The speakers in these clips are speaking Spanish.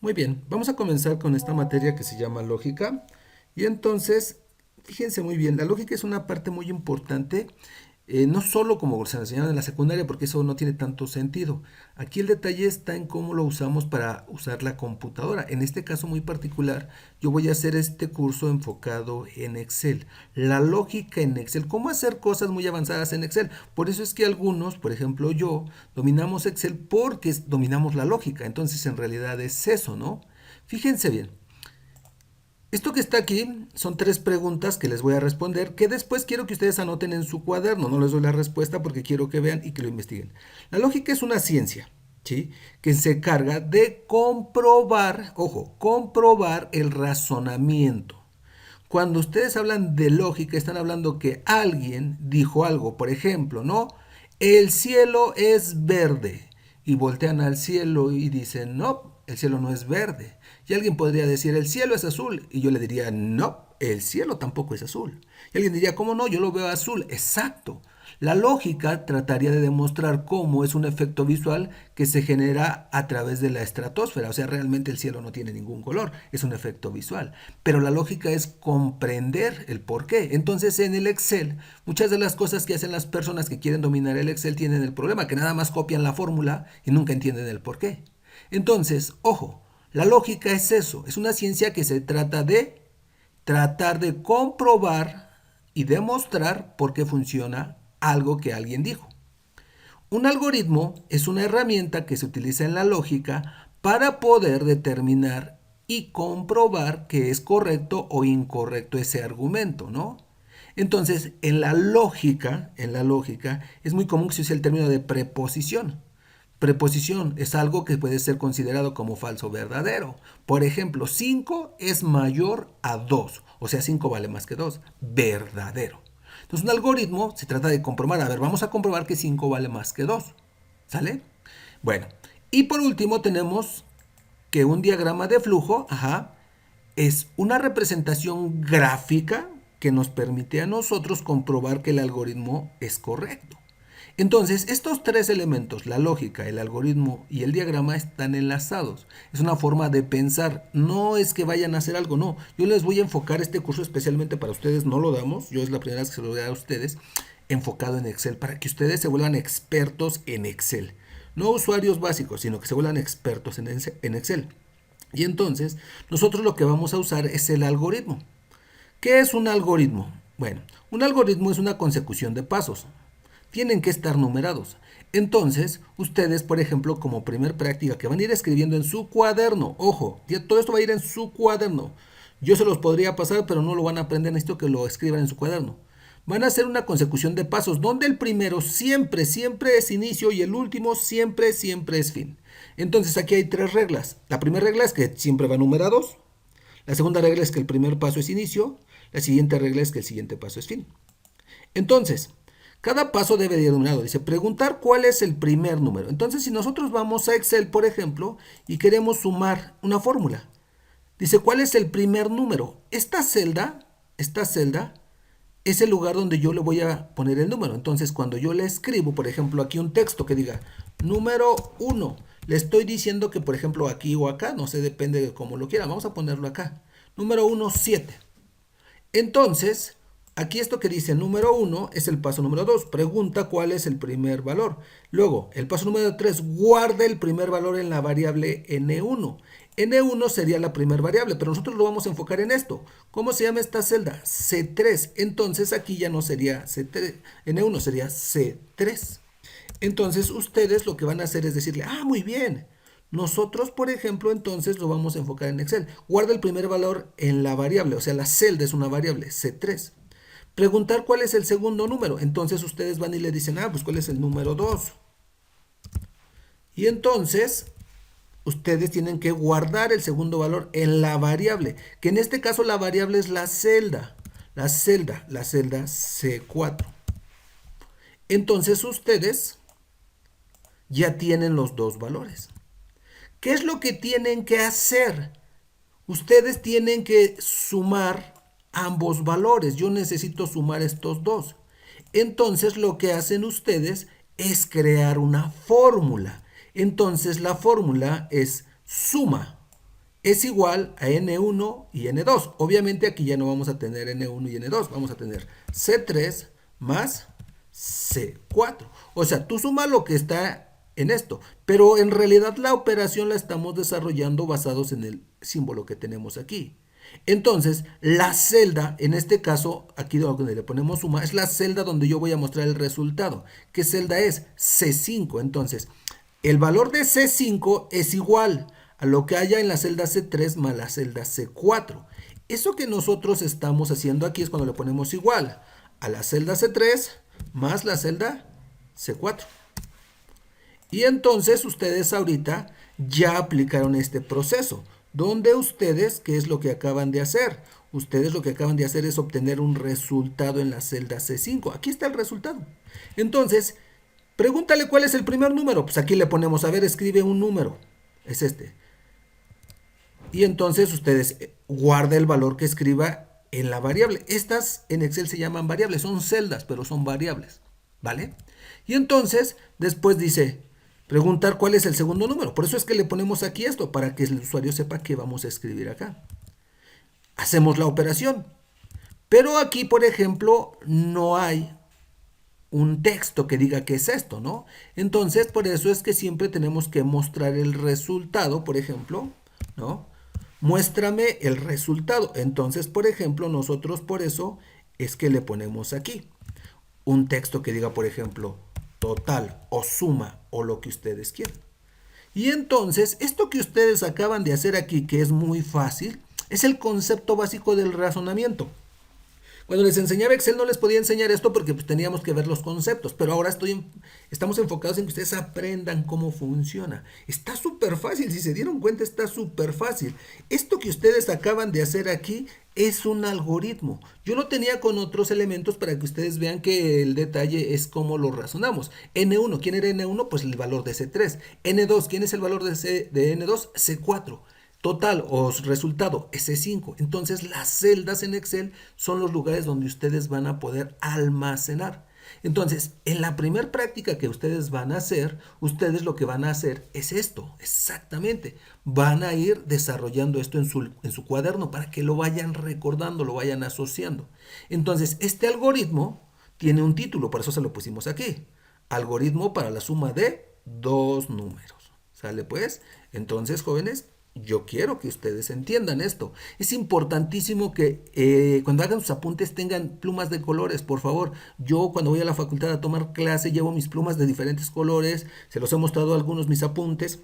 Muy bien, vamos a comenzar con esta materia que se llama lógica. Y entonces, fíjense muy bien, la lógica es una parte muy importante, no solo como se enseñaban en la secundaria, porque eso no tiene tanto sentido. Aquí el detalle está en cómo lo usamos para usar la computadora. En este caso muy particular, yo voy a hacer este curso enfocado en Excel. La lógica en Excel, cómo hacer cosas muy avanzadas en Excel. Por eso es que algunos, por ejemplo yo, dominamos Excel porque dominamos la lógica. Entonces en realidad es eso, ¿no? Fíjense bien. Esto que está aquí son tres preguntas que les voy a responder, que después quiero que ustedes anoten en su cuaderno. No les doy la respuesta porque quiero que vean y que lo investiguen. La lógica es una ciencia, ¿sí? Que se encarga de comprobar, ojo, comprobar el razonamiento. Cuando ustedes hablan de lógica, están hablando que alguien dijo algo, por ejemplo, ¿no? El cielo es verde. Y voltean al cielo y dicen, no, el cielo no es verde. Y alguien podría decir, el cielo es azul. Y yo le diría, no, el cielo tampoco es azul. Y alguien diría, ¿cómo no? Yo lo veo azul. Exacto. La lógica trataría de demostrar cómo es un efecto visual que se genera a través de la estratosfera. O sea, realmente el cielo no tiene ningún color, es un efecto visual. Pero la lógica es comprender el por qué. Entonces, en el Excel, muchas de las cosas que hacen las personas que quieren dominar el Excel tienen el problema, que nada más copian la fórmula y nunca entienden el por qué. Entonces, ojo, la lógica es eso, es una ciencia que se trata de tratar de comprobar y demostrar por qué funciona algo que alguien dijo. Un algoritmo es una herramienta que se utiliza en la lógica para poder determinar y comprobar que es correcto o incorrecto ese argumento, ¿no? Entonces, en la lógica es muy común que se use el término de preposición. Preposición es algo que puede ser considerado como falso o verdadero. Por ejemplo, 5 es mayor a 2, o sea, 5 vale más que 2. Verdadero. Entonces, un algoritmo se trata de comprobar. A ver, vamos a comprobar que 5 vale más que 2. ¿Sale? Bueno, y por último tenemos que un diagrama de flujo, es una representación gráfica que nos permite a nosotros comprobar que el algoritmo es correcto. Entonces, estos tres elementos, la lógica, el algoritmo y el diagrama, están enlazados. Es una forma de pensar. No es que vayan a hacer algo, no. Yo les voy a enfocar este curso especialmente para ustedes. No lo damos. Yo es la primera vez que se lo doy a ustedes. Enfocado en Excel. Para que ustedes se vuelvan expertos en Excel. No usuarios básicos, sino que se vuelvan expertos en Excel. Y entonces, nosotros lo que vamos a usar es el algoritmo. ¿Qué es un algoritmo? Bueno, un algoritmo es una consecución de pasos. Tienen que estar numerados. Entonces, ustedes, por ejemplo, como primer práctica que van a ir escribiendo en su cuaderno, ojo, todo esto va a ir en su cuaderno. Yo se los podría pasar, pero no lo van a aprender, necesito que lo escriban en su cuaderno. Van a hacer una consecución de pasos donde el primero siempre, siempre es inicio y el último siempre, siempre es fin. Entonces aquí hay tres reglas. La primera regla es que siempre van numerados. La segunda regla es que el primer paso es inicio. La siguiente regla es que el siguiente paso es fin. Entonces, cada paso debe ir numerado. Dice, preguntar cuál es el primer número. Entonces, si nosotros vamos a Excel, por ejemplo, y queremos sumar una fórmula, dice, ¿cuál es el primer número? Esta celda es el lugar donde yo le voy a poner el número. Entonces, cuando yo le escribo, por ejemplo, aquí un texto que diga número uno, le estoy diciendo que, por ejemplo, aquí o acá, no sé, depende de cómo lo quiera. Vamos a ponerlo acá. Número uno 7. Entonces, aquí esto que dice número uno es el paso número 2. Pregunta cuál es el primer valor. Luego, el paso número 3, guarda el primer valor en la variable n1. N1 sería la primera variable, pero nosotros lo vamos a enfocar en esto. ¿Cómo se llama esta celda? C3. Entonces aquí ya no sería C3, N1 sería C3. Entonces ustedes lo que van a hacer es decirle, muy bien. Nosotros, por ejemplo, entonces lo vamos a enfocar en Excel. Guarda el primer valor en la variable, o sea, la celda es una variable, C3. Preguntar cuál es el segundo número. Entonces ustedes van y le dicen, pues cuál es el número 2. Y entonces ustedes tienen que guardar el segundo valor en la variable, que en este caso la variable es la celda. La celda C4. Entonces ustedes ya tienen los dos valores. ¿Qué es lo que tienen que hacer? Ustedes tienen que sumar ambos valores. Yo necesito sumar estos dos. Entonces lo que hacen ustedes es crear una fórmula. Entonces la fórmula es suma. es igual a N1 y N2. Obviamente aquí ya no vamos a tener N1 y N2, vamos a tener C3 más C4. O sea, tú suma lo que está en esto, pero en realidad la operación la estamos desarrollando basados en el símbolo que tenemos aquí. Entonces, la celda, en este caso, aquí donde le ponemos suma, es la celda donde yo voy a mostrar el resultado. ¿Qué celda es? C5. Entonces, el valor de C5 es igual a lo que haya en la celda C3 más la celda C4. Eso que nosotros estamos haciendo aquí es cuando le ponemos igual a la celda C3 más la celda C4. Y entonces ustedes ahorita ya aplicaron este proceso, donde ustedes, ¿qué es lo que acaban de hacer? Ustedes lo que acaban de hacer es obtener un resultado en la celda C5. Aquí está el resultado. Entonces, pregúntale cuál es el primer número. Pues aquí le ponemos, a ver, escribe un número. Es este. Y entonces ustedes guarda el valor que escriba en la variable. Estas en Excel se llaman variables, son celdas, pero son variables. ¿Vale? Y entonces, después dice, preguntar cuál es el segundo número. Por eso es que le ponemos aquí esto, para que el usuario sepa qué vamos a escribir acá. Hacemos la operación. Pero aquí, por ejemplo, no hay un texto que diga qué es esto, ¿no? Entonces, por eso es que siempre tenemos que mostrar el resultado, por ejemplo, ¿no? Muéstrame el resultado. Entonces, por ejemplo, nosotros por eso es que le ponemos aquí un texto que diga, por ejemplo, total o suma o lo que ustedes quieran. Y entonces, esto que ustedes acaban de hacer aquí, que es muy fácil, es el concepto básico del razonamiento. Cuando les enseñaba Excel no les podía enseñar esto porque pues, teníamos que ver los conceptos, pero ahora estamos enfocados en que ustedes aprendan cómo funciona. Está súper fácil, si se dieron cuenta está súper fácil. Esto que ustedes acaban de hacer aquí es un algoritmo. Yo lo tenía con otros elementos para que ustedes vean que el detalle es cómo lo razonamos. N1, ¿quién era N1? Pues el valor de C3. N2, ¿quién es el valor de N2? C4. Total o resultado S5. Entonces las celdas en Excel son los lugares donde ustedes van a poder almacenar. Entonces, en la primera práctica que ustedes van a hacer, ustedes lo que van a hacer es esto, exactamente. Van a ir desarrollando esto en su cuaderno para que lo vayan recordando, lo vayan asociando. Entonces, este algoritmo tiene un título, por eso se lo pusimos aquí. Algoritmo para la suma de dos números. ¿Sale pues? Entonces, jóvenes, yo quiero que ustedes entiendan esto. Es importantísimo que cuando hagan sus apuntes tengan plumas de colores, por favor. Yo cuando voy a la facultad a tomar clase llevo mis plumas de diferentes colores. Se los he mostrado a algunos mis apuntes.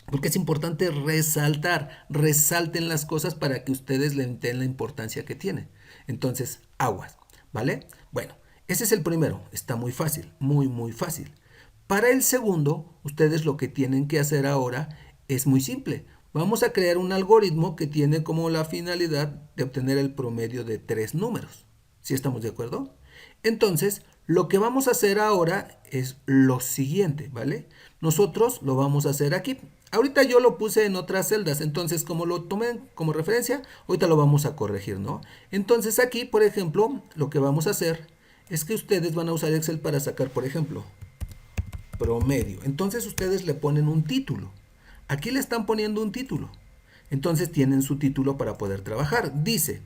Porque es importante resaltar, resalten las cosas para que ustedes le den la importancia que tiene. Entonces, aguas, ¿vale? Bueno, ese es el primero. Está muy fácil, muy, muy fácil. Para el segundo, ustedes lo que tienen que hacer ahora es muy simple. Vamos a crear un algoritmo que tiene como la finalidad de obtener el promedio de tres números. ¿Sí estamos de acuerdo? Entonces, lo que vamos a hacer ahora es lo siguiente, ¿vale? Nosotros lo vamos a hacer aquí. Ahorita yo lo puse en otras celdas, entonces como lo tomé como referencia, ahorita lo vamos a corregir, ¿no? Entonces aquí, por ejemplo, lo que vamos a hacer es que ustedes van a usar Excel para sacar, por ejemplo, promedio. Entonces ustedes le ponen un título. Aquí le están poniendo un título. Entonces tienen su título para poder trabajar. Dice,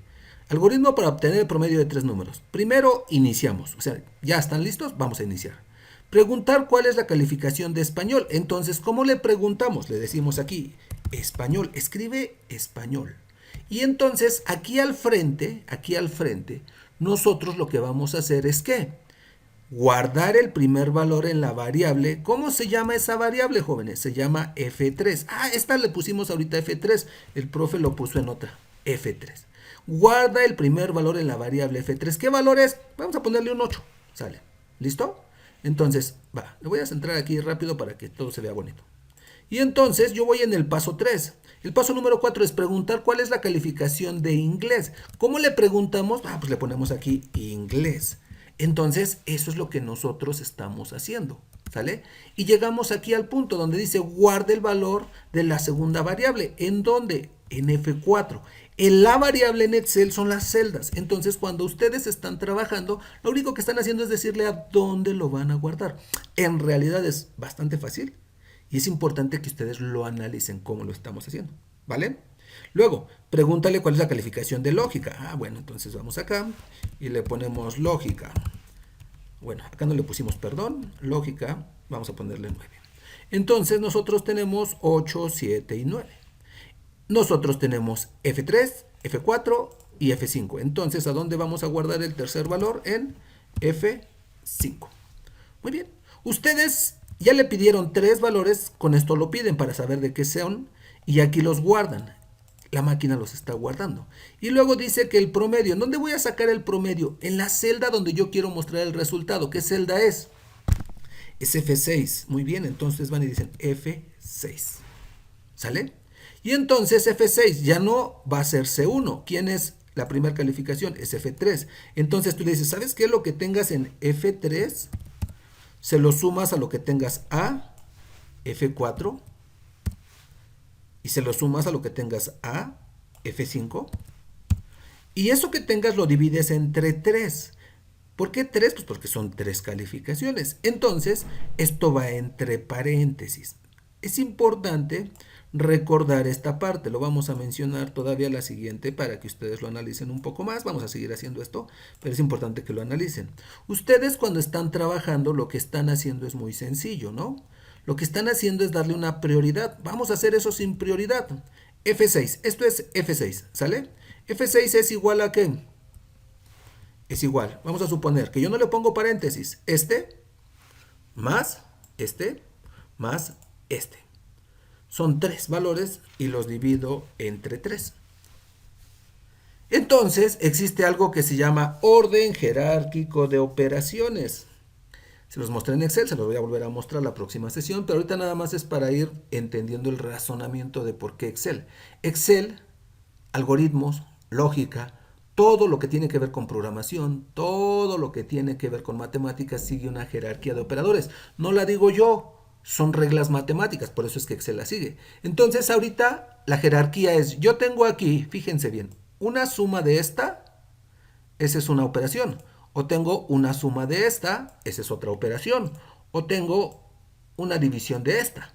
algoritmo para obtener el promedio de tres números. Primero iniciamos. O sea, ¿ya están listos? Vamos a iniciar. Preguntar cuál es la calificación de español. Entonces, ¿cómo le preguntamos? Le decimos aquí, español. Escribe español. Y entonces, aquí al frente, nosotros lo que vamos a hacer es ¿qué? Guardar el primer valor en la variable. ¿Cómo se llama esa variable, jóvenes? Se llama F3. Ah, esta le pusimos ahorita F3. El profe lo puso en otra. F3. Guarda el primer valor en la variable F3. ¿Qué valor es? Vamos a ponerle un 8. Sale. ¿Listo? Entonces, va. Le voy a centrar aquí rápido para que todo se vea bonito. Y entonces yo voy en el paso 3. El paso número 4 es preguntar cuál es la calificación de inglés. ¿Cómo le preguntamos? Ah, pues le ponemos aquí inglés. Entonces, eso es lo que nosotros estamos haciendo, ¿sale? Y llegamos aquí al punto donde dice guarde el valor de la segunda variable. ¿En dónde? En F4. En la variable en Excel son las celdas. Entonces, cuando ustedes están trabajando, lo único que están haciendo es decirle a dónde lo van a guardar. En realidad es bastante fácil y es importante que ustedes lo analicen cómo lo estamos haciendo, ¿vale? Luego, pregúntale cuál es la calificación de lógica. Ah, bueno, entonces vamos acá y le ponemos lógica. Bueno, acá no le pusimos perdón, lógica, vamos a ponerle 9. Entonces nosotros tenemos 8, 7 y 9. Nosotros tenemos F3, F4 y F5. Entonces, ¿a dónde vamos a guardar el tercer valor? En F5. Muy bien. Ustedes ya le pidieron 3 valores, con esto lo piden para saber de qué son y aquí los guardan. La máquina los está guardando. Y luego dice que el promedio. ¿En dónde voy a sacar el promedio? En la celda donde yo quiero mostrar el resultado. ¿Qué celda es? Es F6. Muy bien, entonces van y dicen F6. ¿Sale? Y entonces F6 ya no va a ser C1. ¿Quién es la primera calificación? Es F3. Entonces tú le dices, ¿sabes qué? Lo que tengas en F3, se lo sumas a lo que tengas a F4 y se lo sumas a lo que tengas a F5. Y eso que tengas lo divides entre 3. ¿Por qué 3? Pues porque son 3 calificaciones. Entonces, esto va entre paréntesis. Es importante recordar esta parte. Lo vamos a mencionar todavía la siguiente para que ustedes lo analicen un poco más. Vamos a seguir haciendo esto, pero es importante que lo analicen. Ustedes cuando están trabajando, lo que están haciendo es muy sencillo, ¿no? Lo que están haciendo es darle una prioridad. Vamos a hacer eso sin prioridad. F6. Esto es F6, ¿sale? F6 es igual a ¿qué? Es igual. Vamos a suponer que yo no le pongo paréntesis. Más este más este. Son 3 valores y los divido entre 3. Entonces existe algo que se llama orden jerárquico de operaciones. Se los mostré en Excel, se los voy a volver a mostrar la próxima sesión, pero ahorita nada más es para ir entendiendo el razonamiento de por qué Excel. Excel, algoritmos, lógica, todo lo que tiene que ver con programación, todo lo que tiene que ver con matemáticas sigue una jerarquía de operadores. No la digo yo, son reglas matemáticas, por eso es que Excel la sigue. Entonces ahorita la jerarquía es, yo tengo aquí, fíjense bien, una suma de esta, esa es una operación. O tengo una suma de esta, esa es otra operación. O tengo una división de esta.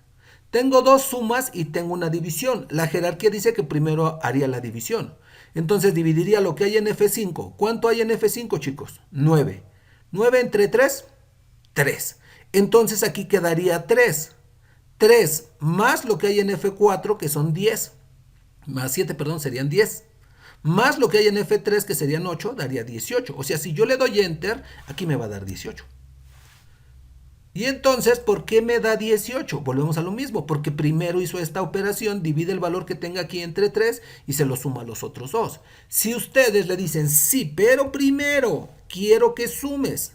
Tengo 2 sumas y tengo una división. La jerarquía dice que primero haría la división. Entonces dividiría lo que hay en F5. ¿Cuánto hay en F5, chicos? 9. 9 entre 3, 3. Entonces aquí quedaría 3. 3 más lo que hay en F4, que son 10. Más 7, perdón, serían 10. Más lo que hay en F3, que serían 8, daría 18. O sea, si yo le doy Enter, aquí me va a dar 18. Y entonces, ¿por qué me da 18? Volvemos a lo mismo, porque primero hizo esta operación, divide el valor que tenga aquí entre 3 y se lo suma a los otros 2. Si ustedes le dicen, sí, pero primero quiero que sumes,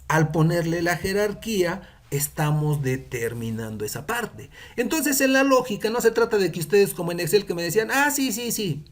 al ponerle la jerarquía, estamos determinando esa parte. Entonces, en la lógica no se trata de que ustedes como en Excel que me decían, ah, sí, sí, sí.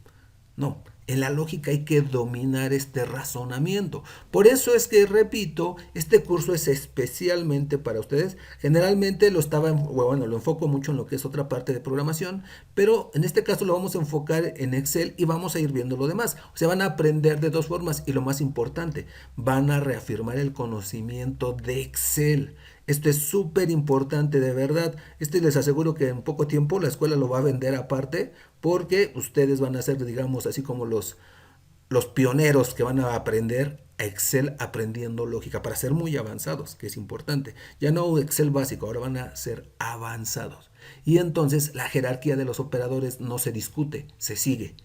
No, en la lógica hay que dominar este razonamiento. Por eso es que, repito, este curso es especialmente para ustedes. Generalmente lo enfoco mucho en lo que es otra parte de programación, pero en este caso lo vamos a enfocar en Excel y vamos a ir viendo lo demás. O sea, van a aprender de 2 formas y lo más importante, van a reafirmar el conocimiento de Excel. Esto es súper importante, de verdad. Les aseguro que en poco tiempo la escuela lo va a vender aparte, porque ustedes van a ser, digamos, así como los pioneros que van a aprender Excel aprendiendo lógica para ser muy avanzados, que es importante. Ya no Excel básico, ahora van a ser avanzados. Y entonces la jerarquía de los operadores no se discute, se sigue.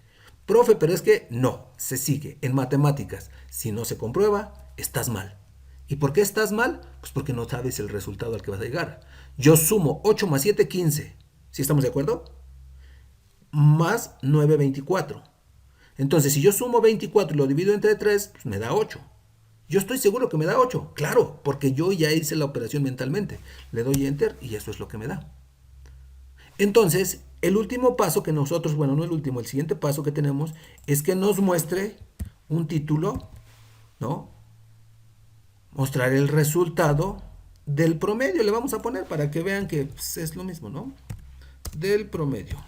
Profe, pero es que no, se sigue. En matemáticas, si no se comprueba, estás mal. ¿Y por qué estás mal? Pues porque no sabes el resultado al que vas a llegar. Yo sumo 8 más 7, 15. ¿Sí estamos de acuerdo? Más 9, 24. Entonces, si yo sumo 24 y lo divido entre 3, pues me da 8. Yo estoy seguro que me da 8. Claro, porque yo ya hice la operación mentalmente. Le doy Enter y eso es lo que me da. Entonces, el último paso que nosotros, bueno, no el último, el siguiente paso que tenemos es que nos muestre un título, ¿no? Mostrar el resultado del promedio, le vamos a poner para que vean que pues, es lo mismo, ¿no? Del promedio.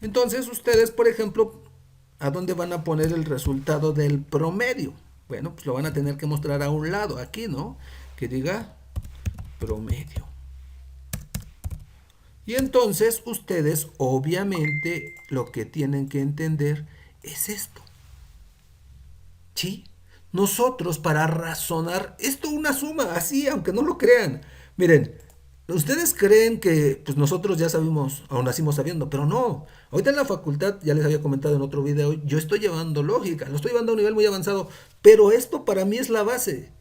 Entonces ustedes, por ejemplo, ¿a dónde van a poner el resultado del promedio? Bueno, pues lo van a tener que mostrar a un lado, aquí, ¿no? Que diga promedio. Y entonces ustedes obviamente lo que tienen que entender es esto. ¿Sí? Nosotros para razonar, esto una suma, así, aunque no lo crean. Miren, ustedes creen que pues nosotros ya sabemos, o nacimos sabiendo, pero no. Ahorita en la facultad, ya les había comentado en otro video, yo estoy llevando lógica, lo estoy llevando a un nivel muy avanzado, pero esto para mí es la base.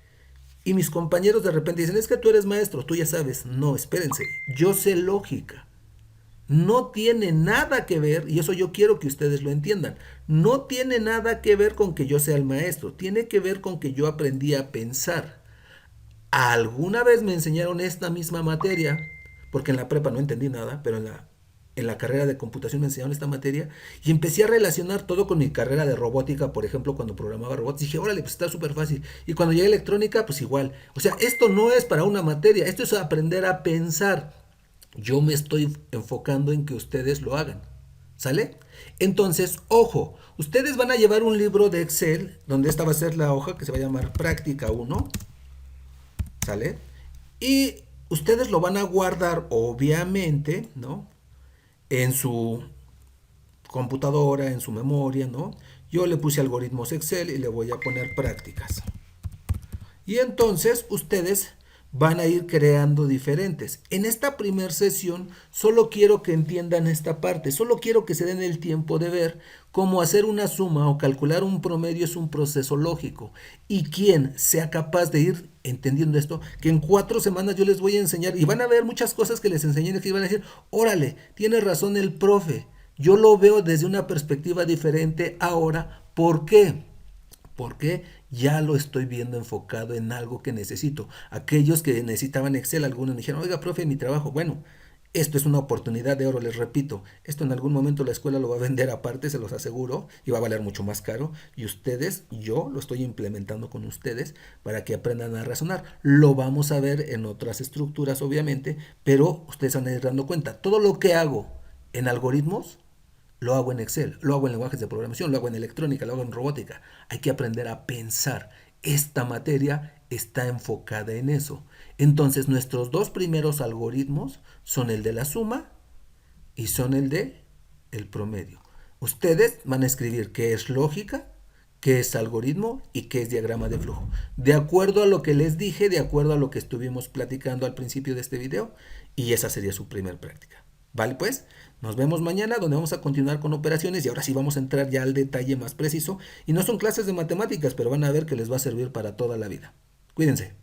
Y mis compañeros de repente dicen, es que tú eres maestro, tú ya sabes. No, espérense, yo sé lógica. No tiene nada que ver, y eso yo quiero que ustedes lo entiendan, no tiene nada que ver con que yo sea el maestro, tiene que ver con que yo aprendí a pensar. Alguna vez me enseñaron esta misma materia, porque en la prepa no entendí nada, pero en la carrera de computación me enseñaron esta materia y empecé a relacionar todo con mi carrera de robótica, por ejemplo, cuando programaba robots. Dije, órale, pues está súper fácil. Y cuando llegué a electrónica, pues igual. O sea, esto no es para una materia, esto es aprender a pensar. Yo me estoy enfocando en que ustedes lo hagan. ¿Sale? Entonces, ojo, ustedes van a llevar un libro de Excel, donde esta va a ser la hoja que se va a llamar Práctica 1. ¿Sale? Y ustedes lo van a guardar, obviamente, ¿no? En su computadora, en su memoria, ¿no? Yo le puse algoritmos Excel y le voy a poner prácticas. Y entonces ustedes van a ir creando diferentes. En esta primera sesión solo quiero que entiendan esta parte, solo quiero que se den el tiempo de ver cómo hacer una suma o calcular un promedio es un proceso lógico. Y quien sea capaz de ir entendiendo esto, que en 4 semanas yo les voy a enseñar y van a ver muchas cosas que les enseñé y van a decir, órale, tiene razón el profe, yo lo veo desde una perspectiva diferente ahora. ¿Por qué? Porque ya lo estoy viendo enfocado en algo que necesito. Aquellos que necesitaban Excel, algunos me dijeron, oiga, profe, mi trabajo, bueno, esto es una oportunidad de oro, les repito, esto en algún momento la escuela lo va a vender aparte, se los aseguro, y va a valer mucho más caro, y ustedes, yo lo estoy implementando con ustedes para que aprendan a razonar. Lo vamos a ver en otras estructuras, obviamente, pero ustedes van a ir dando cuenta, todo lo que hago en algoritmos, lo hago en Excel, lo hago en lenguajes de programación, lo hago en electrónica, lo hago en robótica. Hay que aprender a pensar. Esta materia está enfocada en eso. Entonces, nuestros dos primeros algoritmos son el de la suma y son el de el promedio. Ustedes van a escribir qué es lógica, qué es algoritmo y qué es diagrama de flujo. De acuerdo a lo que les dije, de acuerdo a lo que estuvimos platicando al principio de este video, y esa sería su primer práctica. ¿Vale? Pues nos vemos mañana donde vamos a continuar con operaciones y ahora sí vamos a entrar ya al detalle más preciso. Y no son clases de matemáticas, pero van a ver que les va a servir para toda la vida. Cuídense.